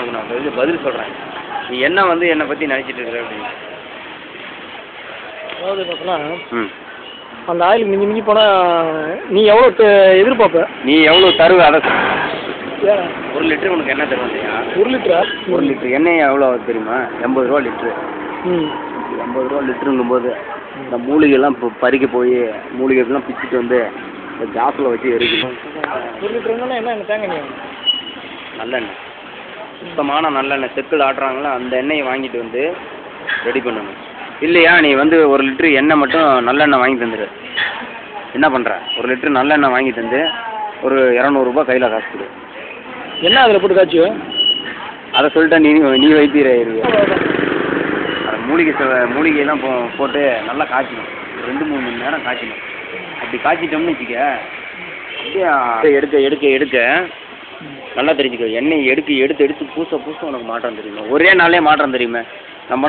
உனக்கு நான் பதில் சொல்கிறேன். நீ என்ன வந்து என்னை பற்றி நினச்சிட்டு இருக்கிற அப்படின்னு. அதாவது பார்த்தோன்னா ம் அந்த ஆயில் மிஞ்சி மிஞ்சி போனால் நீ எவ்வளோ எதிர்பார்ப்ப? நீ எவ்வளோ தருவ அதை ஏன் 1 லிட்டரு உனக்கு என்ன தருவோம் இல்லையா? 1 லிட்டரா? 1 லிட்டரு எண்ணெய் எவ்வளோ தெரியுமா? 80 ரூபா லிட்ரு. ம் 80 ரூபா லிட்டருங்கும்போது இந்த மூலிகைலாம் இப்போ பறிக்க போய் மூலிகைலாம் பிச்சுட்டு வந்து இந்த கேஸில் வச்சு எரிக்கணும். 1 லிட்டருங்கன்னா என்ன தேங்காய் எண்ணெய்? நல்லெண்ணெய், சுத்தமான நல்லெண்ணெய், செக்கில் ஆட்டுறாங்களா அந்த எண்ணெயை வாங்கிட்டு வந்து ரெடி பண்ணணும். இல்லையா நீ வந்து 1 லிட்டரு எண்ணெய் மட்டும் நல்லெண்ணெய் வாங்கி தந்துடு. என்ன பண்ணுற? 1 லிட்டரு நல்லெண்ணெய் வாங்கி தந்து ஒரு 200 கையில் காசு கொடு. என்ன அதில் போட்டு காய்ச்சி? அதை சொல்லிட்டா நீ வைத்தியராயிருவியா? அதை மூலிகையெல்லாம் போட்டு நல்லா காய்ச்சணும். 2-3 மணி நேரம் காய்ச்சணும். அப்படி காய்ச்சிட்டோம்னு வச்சுக்க, அப்படியே எடுக்க நல்லா தெரிஞ்சுக்க. எண்ணெய் எடுத்து பூச உனக்கு மாற்றம் தெரியுமா? ஒரே நாளே மாற்றம் தெரியுமே. நம்ம